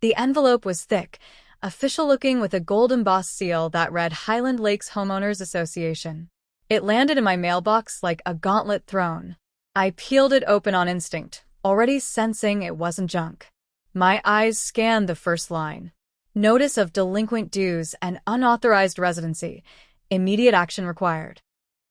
The envelope was thick, official-looking with a gold embossed seal that read Highland Lakes Homeowners Association. It landed in my mailbox like a gauntlet thrown. I peeled it open on instinct, already sensing it wasn't junk. My eyes scanned the first line. Notice of delinquent dues and unauthorized residency. Immediate action required.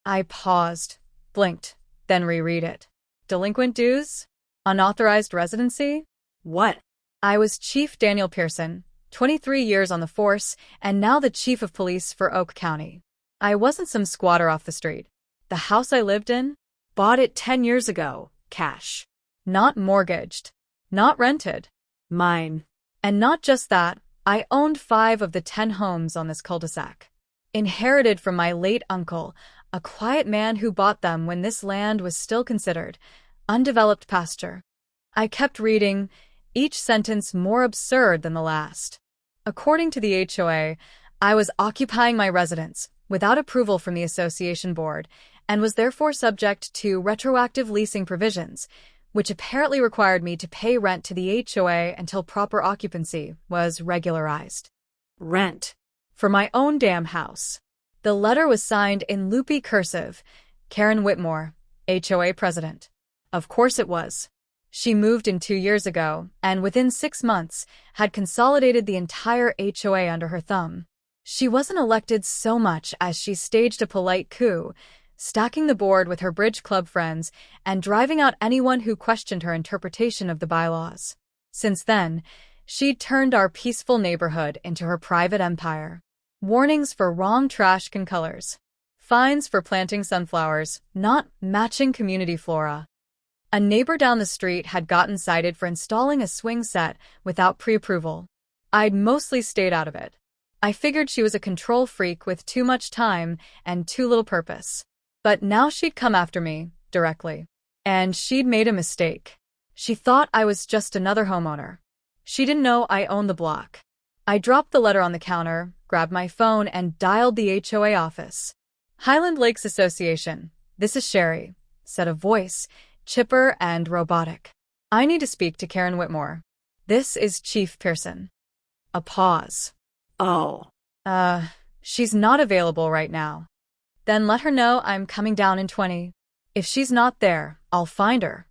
I paused, blinked, then reread it. Delinquent dues? Unauthorized residency? What? I was Chief Daniel Pearson, 23 years on the force, and now the Chief of Police for Oak County. I wasn't some squatter off the street. The house I lived in? Bought it 10 years ago, cash. Not mortgaged. Not rented. Mine. And not just that, I owned 5 of the 10 homes on this cul-de-sac. Inherited from my late uncle, a quiet man who bought them when this land was still considered undeveloped pasture. I kept reading, each sentence more absurd than the last. According to the HOA, I was occupying my residence without approval from the association board and was therefore subject to retroactive leasing provisions, which apparently required me to pay rent to the HOA until proper occupancy was regularized. Rent. For my own damn house. The letter was signed in loopy cursive, Karen Whitmore, HOA president. Of course it was. She moved in 2 years ago, and within 6 months, had consolidated the entire HOA under her thumb. She wasn't elected so much as she staged a polite coup, stacking the board with her bridge club friends and driving out anyone who questioned her interpretation of the bylaws. Since then, she'd turned our peaceful neighborhood into her private empire. Warnings for wrong trash can colors. Fines for planting sunflowers, not matching community flora. A neighbor down the street had gotten cited for installing a swing set without pre-approval. I'd mostly stayed out of it. I figured she was a control freak with too much time and too little purpose. But now she'd come after me, directly. And she'd made a mistake. She thought I was just another homeowner. She didn't know I owned the block. I dropped the letter on the counter, grabbed my phone, and dialed the HOA office. Highland Lakes Association, this is Sherry, said a voice, chipper and robotic. I need to speak to Karen Whitmore. This is Chief Pearson. A pause. Oh. She's not available right now. Then let her know I'm coming down in 20. If she's not there, I'll find her.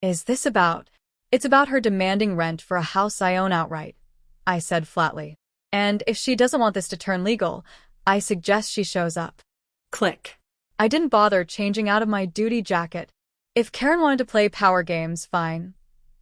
Is this about? It's about her demanding rent for a house I own outright, I said flatly. And if she doesn't want this to turn legal, I suggest she shows up. Click. I didn't bother changing out of my duty jacket. If Karen wanted to play power games, fine.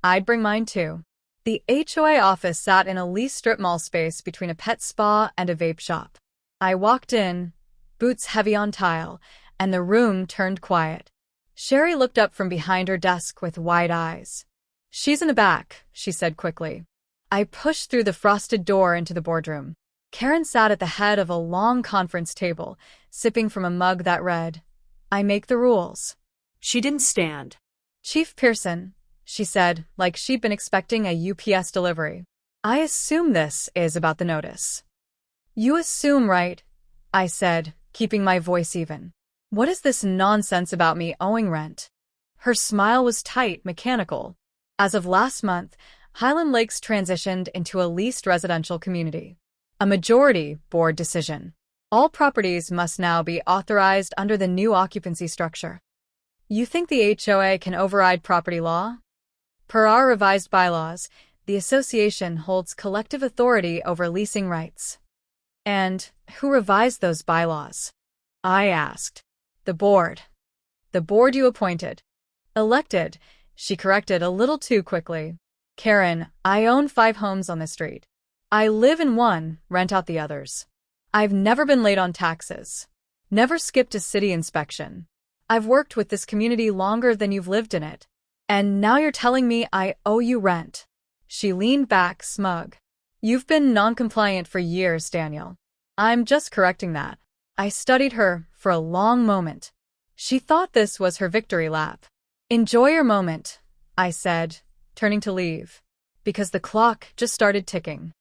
I'd bring mine too. The HOA office sat in a leased strip mall space between a pet spa and a vape shop. I walked in, boots heavy on tile, and the room turned quiet. Sherry looked up from behind her desk with wide eyes. She's in the back, she said quickly. I pushed through the frosted door into the boardroom. Karen sat at the head of a long conference table, sipping from a mug that read, I make the rules. She didn't stand. Chief Pearson, she said, like she'd been expecting a UPS delivery. I assume this is about the notice. You assume, right? I said, keeping my voice even. What is this nonsense about me owing rent? Her smile was tight, mechanical. As of last month, Highland Lakes transitioned into a leased residential community. A majority board decision. All properties must now be authorized under the new occupancy structure. You think the HOA can override property law? Per our revised bylaws, the association holds collective authority over leasing rights. And who revised those bylaws? I asked. The board. The board you appointed. Elected, she corrected a little too quickly. Karen, I own 5 homes on this street. I live in one, rent out the others. I've never been late on taxes. Never skipped a city inspection. I've worked with this community longer than you've lived in it. And now you're telling me I owe you rent. She leaned back, smug. You've been non-compliant for years, Daniel. I'm just correcting that. I studied her for a long moment. She thought this was her victory lap. Enjoy your moment, I said, turning to leave, because the clock just started ticking.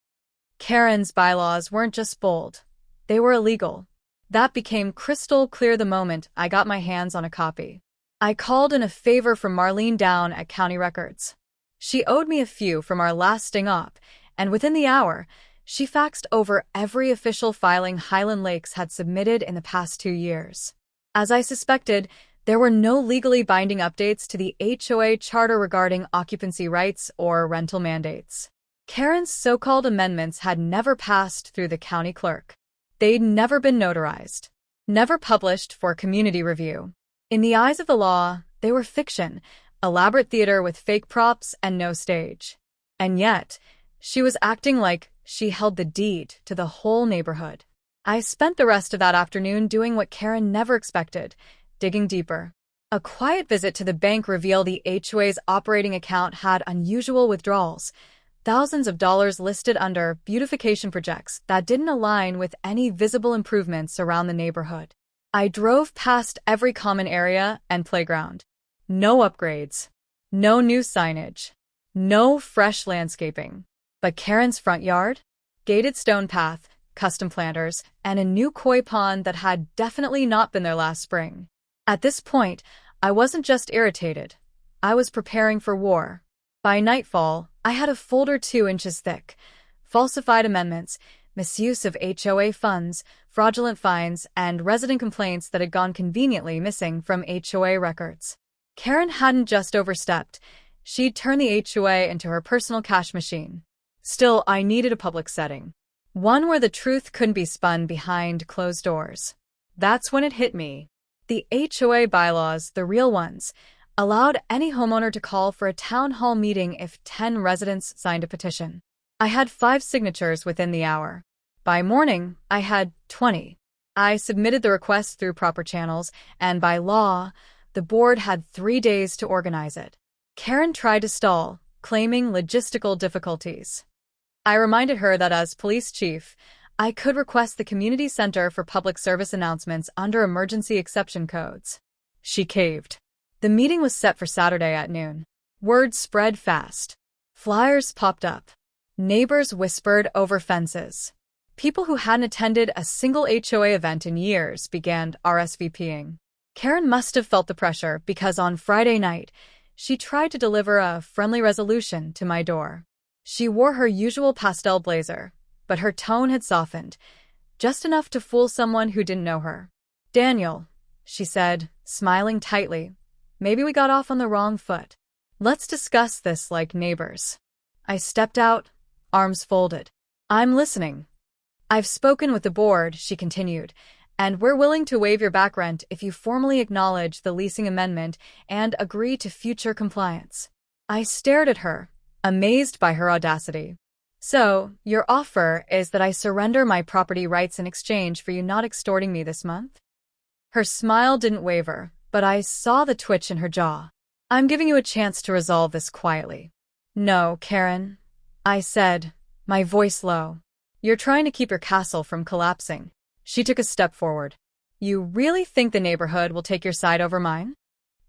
Karen's bylaws weren't just bold. They were illegal. That became crystal clear the moment I got my hands on a copy. I called in a favor from Marlene down at County Records. She owed me a few from our last sting-op, and within the hour, she faxed over every official filing Highland Lakes had submitted in the past 2 years. As I suspected, there were no legally binding updates to the HOA charter regarding occupancy rights or rental mandates. Karen's so-called amendments had never passed through the county clerk. They'd never been notarized, never published for community review. In the eyes of the law, they were fiction, elaborate theater with fake props and no stage. And yet, she was acting like she held the deed to the whole neighborhood. I spent the rest of that afternoon doing what Karen never expected, digging deeper. A quiet visit to the bank revealed the HOA's operating account had unusual withdrawals, thousands of dollars listed under beautification projects that didn't align with any visible improvements around the neighborhood. I drove past every common area and playground. No upgrades, no new signage, no fresh landscaping. But Karen's front yard? Gated stone path, custom planters, and a new koi pond that had definitely not been there last spring. At this point, I wasn't just irritated. I was preparing for war. By nightfall, I had a folder 2 inches thick. Falsified amendments, misuse of HOA funds, fraudulent fines, and resident complaints that had gone conveniently missing from HOA records. Karen hadn't just overstepped. She'd turned the HOA into her personal cash machine. Still, I needed a public setting. One where the truth couldn't be spun behind closed doors. That's when it hit me. The HOA bylaws, the real ones, allowed any homeowner to call for a town hall meeting if 10 residents signed a petition. I had 5 signatures within the hour. By morning, I had 20. I submitted the request through proper channels, and by law, the board had 3 days to organize it. Karen tried to stall, claiming logistical difficulties. I reminded her that as police chief, I could request the community center for public service announcements under emergency exception codes. She caved. The meeting was set for Saturday at noon. Word spread fast. Flyers popped up. Neighbors whispered over fences. People who hadn't attended a single HOA event in years began RSVPing. Karen must have felt the pressure because on Friday night, she tried to deliver a friendly resolution to my door. She wore her usual pastel blazer, but her tone had softened, just enough to fool someone who didn't know her. "Daniel," she said, smiling tightly, "maybe we got off on the wrong foot. Let's discuss this like neighbors." I stepped out, arms folded. "I'm listening." "I've spoken with the board," she continued, "and we're willing to waive your back rent if you formally acknowledge the leasing amendment and agree to future compliance." I stared at her, amazed by her audacity. "So, your offer is that I surrender my property rights in exchange for you not extorting me this month?" Her smile didn't waver, but I saw the twitch in her jaw. "I'm giving you a chance to resolve this quietly." "No, Karen," I said, my voice low. "You're trying to keep your castle from collapsing." She took a step forward. "You really think the neighborhood will take your side over mine?"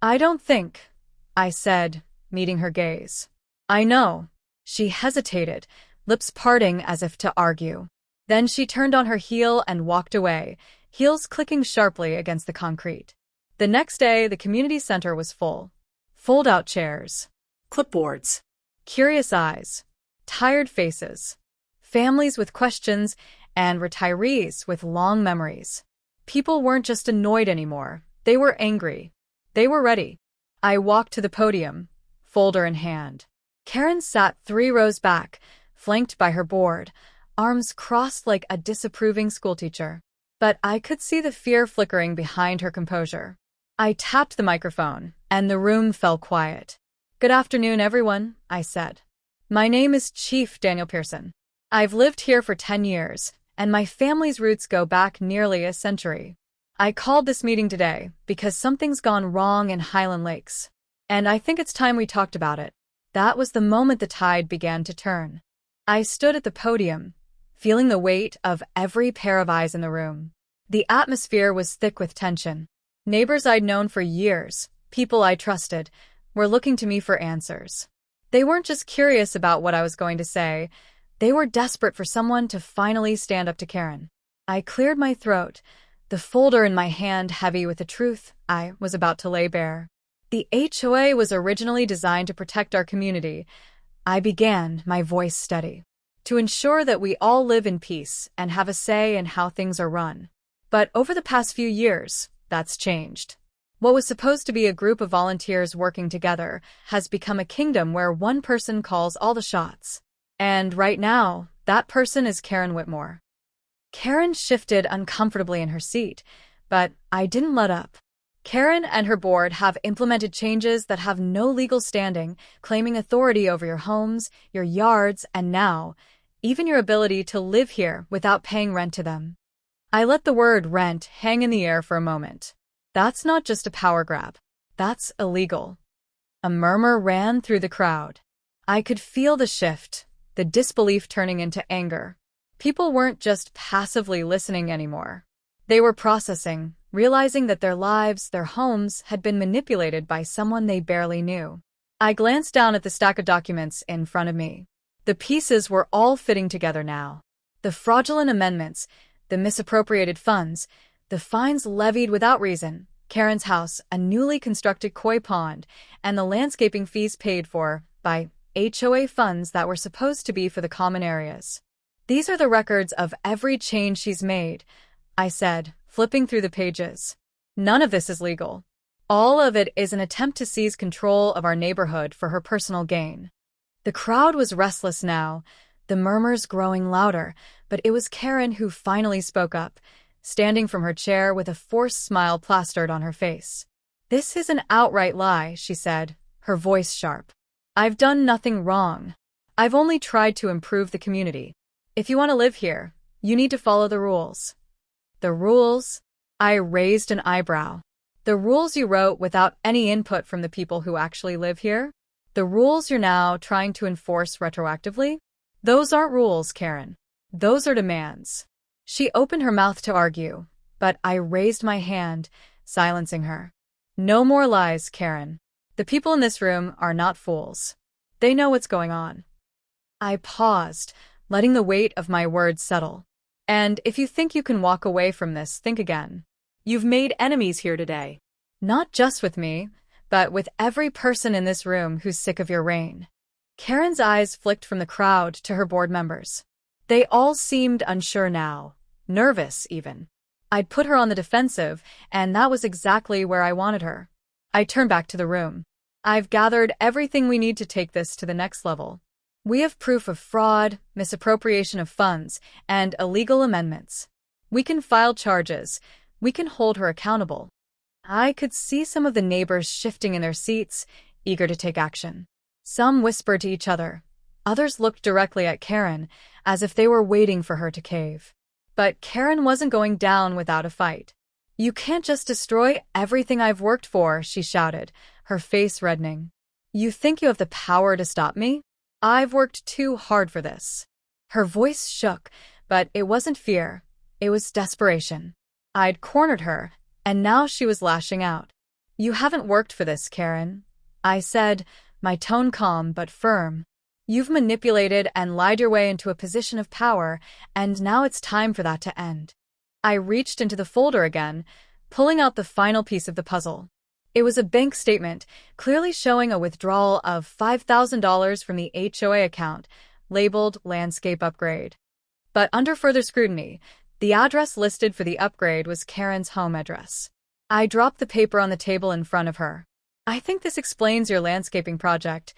"I don't think," I said, meeting her gaze. "I know." She hesitated, lips parting as if to argue. Then she turned on her heel and walked away, heels clicking sharply against the concrete. The next day, the community center was full. Fold-out chairs, clipboards, curious eyes, tired faces, families with questions, and retirees with long memories. People weren't just annoyed anymore. They were angry. They were ready. I walked to the podium, folder in hand. Karen sat 3 rows back, flanked by her board, arms crossed like a disapproving schoolteacher. But I could see the fear flickering behind her composure. I tapped the microphone, and the room fell quiet. "Good afternoon, everyone," I said. "My name is Chief Daniel Pearson. I've lived here for 10 years, and my family's roots go back nearly a century. I called this meeting today because something's gone wrong in Highland Lakes, and I think it's time we talked about it." That was the moment the tide began to turn. I stood at the podium, feeling the weight of every pair of eyes in the room. The atmosphere was thick with tension. Neighbors I'd known for years, people I trusted, were looking to me for answers. They weren't just curious about what I was going to say, they were desperate for someone to finally stand up to Karen. I cleared my throat, the folder in my hand heavy with the truth I was about to lay bare. The HOA was originally designed to protect our community. I began, my voice steady. to ensure that we all live in peace and have a say in how things are run. But over the past few years, that's changed. What was supposed to be a group of volunteers working together has become a kingdom where one person calls all the shots. And right now, that person is Karen Whitmore. Karen shifted uncomfortably in her seat, but I didn't let up. Karen and her board have implemented changes that have no legal standing, claiming authority over your homes, your yards, and now, even your ability to live here without paying rent to them. I let the word rent hang in the air for a moment. That's not just a power grab. That's illegal. A murmur ran through the crowd. I could feel the shift, the disbelief turning into anger. People weren't just passively listening anymore. They were processing, realizing that their lives, their homes, had been manipulated by someone they barely knew. I glanced down at the stack of documents in front of me. The pieces were all fitting together now. The fraudulent amendments, the misappropriated funds, the fines levied without reason, Karen's house, a newly constructed koi pond, and the landscaping fees paid for by HOA funds that were supposed to be for the common areas. These are the records of every change she's made, I said, flipping through the pages. None of this is legal. All of it is an attempt to seize control of our neighborhood for her personal gain. The crowd was restless now, the murmurs growing louder, but it was Karen who finally spoke up, standing from her chair with a forced smile plastered on her face. "This is an outright lie," she said, her voice sharp. "I've done nothing wrong. I've only tried to improve the community. If you want to live here, you need to follow the rules." "The rules?" I raised an eyebrow. "The rules you wrote without any input from the people who actually live here? The rules you're now trying to enforce retroactively? Those aren't rules, Karen. Those are demands." She opened her mouth to argue, but I raised my hand, silencing her. "No more lies, Karen. The people in this room are not fools. They know what's going on." I paused, letting the weight of my words settle. "And if you think you can walk away from this, think again. You've made enemies here today. Not just with me, but with every person in this room who's sick of your reign." Karen's eyes flicked from the crowd to her board members. They all seemed unsure now, nervous even. I'd put her on the defensive, and that was exactly where I wanted her. I turned back to the room. "I've gathered everything we need to take this to the next level. We have proof of fraud, misappropriation of funds, and illegal amendments. We can file charges. We can hold her accountable." I could see some of the neighbors shifting in their seats, eager to take action. Some whispered to each other. Others looked directly at Karen, as if they were waiting for her to cave. But Karen wasn't going down without a fight. "You can't just destroy everything I've worked for," she shouted, her face reddening. "You think you have the power to stop me? I've worked too hard for this." Her voice shook, but it wasn't fear. It was desperation. I'd cornered her, and now she was lashing out. "You haven't worked for this, Karen," I said, my tone calm but firm. "You've manipulated and lied your way into a position of power, and now it's time for that to end." I reached into the folder again, pulling out the final piece of the puzzle. It was a bank statement, clearly showing a withdrawal of $5,000 from the HOA account, labeled Landscape Upgrade. But under further scrutiny, the address listed for the upgrade was Karen's home address. I dropped the paper on the table in front of her. "I think this explains your landscaping project,"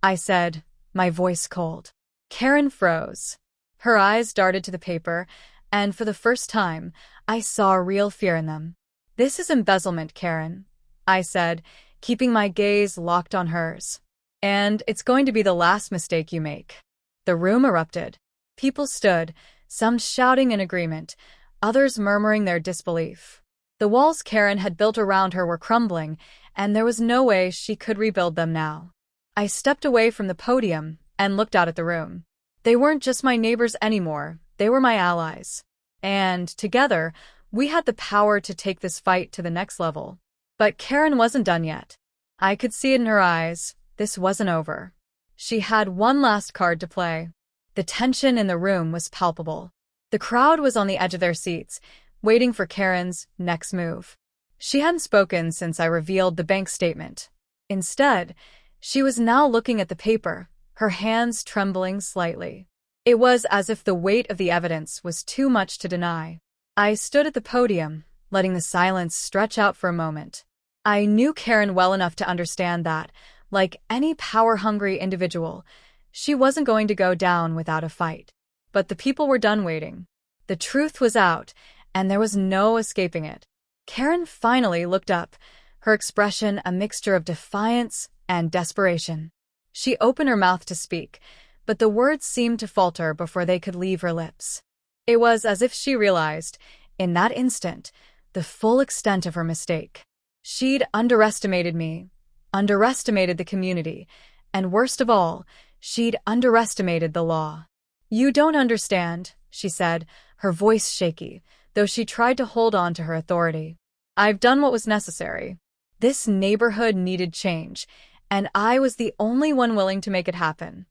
I said, my voice cold. Karen froze. Her eyes darted to the paper, and for the first time, I saw real fear in them. "This is embezzlement, Karen," I said, keeping my gaze locked on hers. "And it's going to be the last mistake you make." The room erupted. People stood, some shouting in agreement, others murmuring their disbelief. The walls Karen had built around her were crumbling, and there was no way she could rebuild them now. I stepped away from the podium and looked out at the room. They weren't just my neighbors anymore, they were my allies. And, together, we had the power to take this fight to the next level. But Karen wasn't done yet. I could see it in her eyes. This wasn't over. She had one last card to play. The tension in the room was palpable. The crowd was on the edge of their seats, waiting for Karen's next move. She hadn't spoken since I revealed the bank statement. Instead, she was now looking at the paper, her hands trembling slightly. It was as if the weight of the evidence was too much to deny. I stood at the podium, letting the silence stretch out for a moment. I knew Karen well enough to understand that, like any power-hungry individual, she wasn't going to go down without a fight. But the people were done waiting. The truth was out, and there was no escaping it. Karen finally looked up, her expression a mixture of defiance and desperation. She opened her mouth to speak, but the words seemed to falter before they could leave her lips. It was as if she realized, in that instant, the full extent of her mistake. She'd underestimated me, underestimated the community, and worst of all, she'd underestimated the law. "You don't understand," she said, her voice shaky, though she tried to hold on to her authority. "I've done what was necessary. This neighborhood needed change, and I was the only one willing to make it happen."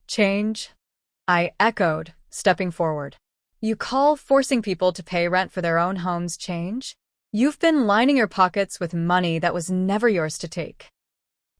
"Change?" I echoed, stepping forward. "You call forcing people to pay rent for their own homes change? You've been lining your pockets with money that was never yours to take."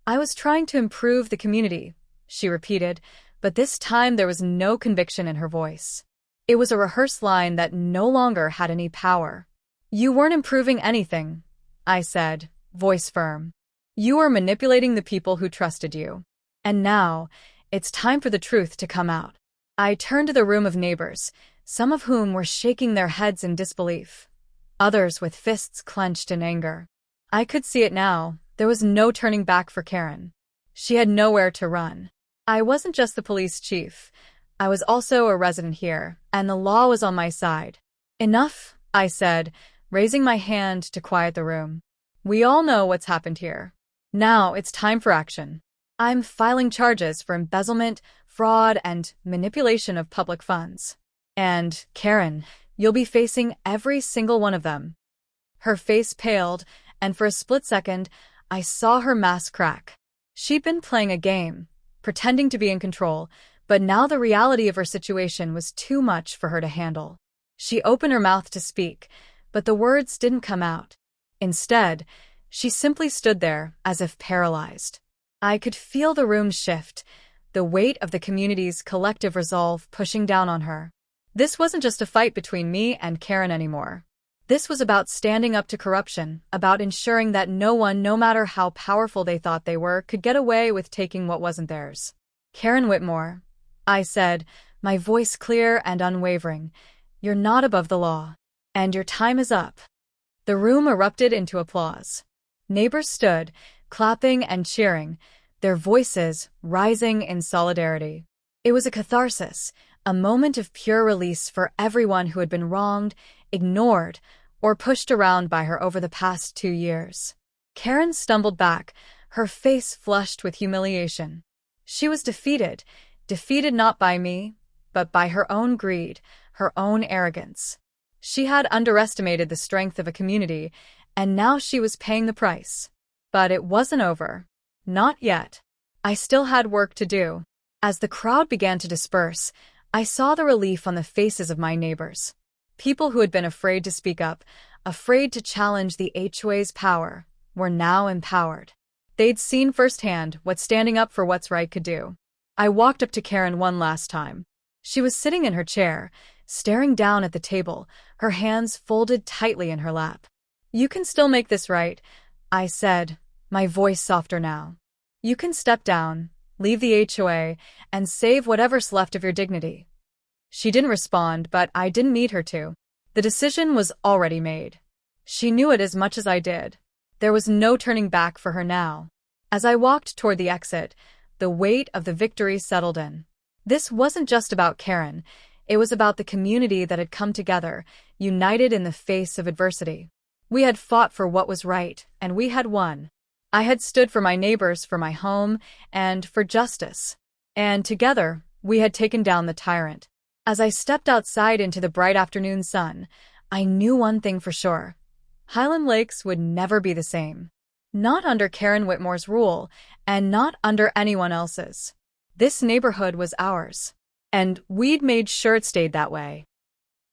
"I was trying to improve the community," she repeated, but this time there was no conviction in her voice. It was a rehearsed line that no longer had any power. "You weren't improving anything," I said, voice firm. "You were manipulating the people who trusted you. And now, it's time for the truth to come out." I turned to the room of neighbors, some of whom were shaking their heads in disbelief, others with fists clenched in anger. I could see it now. There was no turning back for Karen. She had nowhere to run. I wasn't just the police chief. I was also a resident here, and the law was on my side. "Enough," I said, raising my hand to quiet the room. "We all know what's happened here. Now it's time for action. I'm filing charges for embezzlement, fraud, and manipulation of public funds. And, Karen, you'll be facing every single one of them." Her face paled, and for a split second, I saw her mask crack. She'd been playing a game, pretending to be in control, but now the reality of her situation was too much for her to handle. She opened her mouth to speak, but the words didn't come out. Instead, she simply stood there, as if paralyzed. I could feel the room shift, the weight of the community's collective resolve pushing down on her. This wasn't just a fight between me and Karen anymore. This was about standing up to corruption, about ensuring that no one, no matter how powerful they thought they were, could get away with taking what wasn't theirs. "Karen Whitmore," I said, my voice clear and unwavering, "you're not above the law. And your time is up." The room erupted into applause. Neighbors stood, clapping and cheering, their voices rising in solidarity. It was a catharsis, a moment of pure release for everyone who had been wronged, ignored, or pushed around by her over the past 2 years. Karen stumbled back, her face flushed with humiliation. She was defeated not by me, but by her own greed, her own arrogance. She had underestimated the strength of a community, and now she was paying the price. But it wasn't over. Not yet. I still had work to do. As the crowd began to disperse, I saw the relief on the faces of my neighbors. People who had been afraid to speak up, afraid to challenge the HOA's power, were now empowered. They'd seen firsthand what standing up for what's right could do. I walked up to Karen one last time. She was sitting in her chair, staring down at the table, her hands folded tightly in her lap. "You can still make this right," I said, my voice softer now. "You can step down, leave the HOA, and save whatever's left of your dignity." She didn't respond, but I didn't need her to. The decision was already made. She knew it as much as I did. There was no turning back for her now. As I walked toward the exit, the weight of the victory settled in. This wasn't just about Karen. It was about the community that had come together, united in the face of adversity. We had fought for what was right, and we had won. I had stood for my neighbors, for my home, and for justice. And together, we had taken down the tyrant. As I stepped outside into the bright afternoon sun, I knew one thing for sure. Highland Lakes would never be the same. Not under Karen Whitmore's rule, and not under anyone else's. This neighborhood was ours. And we'd made sure it stayed that way.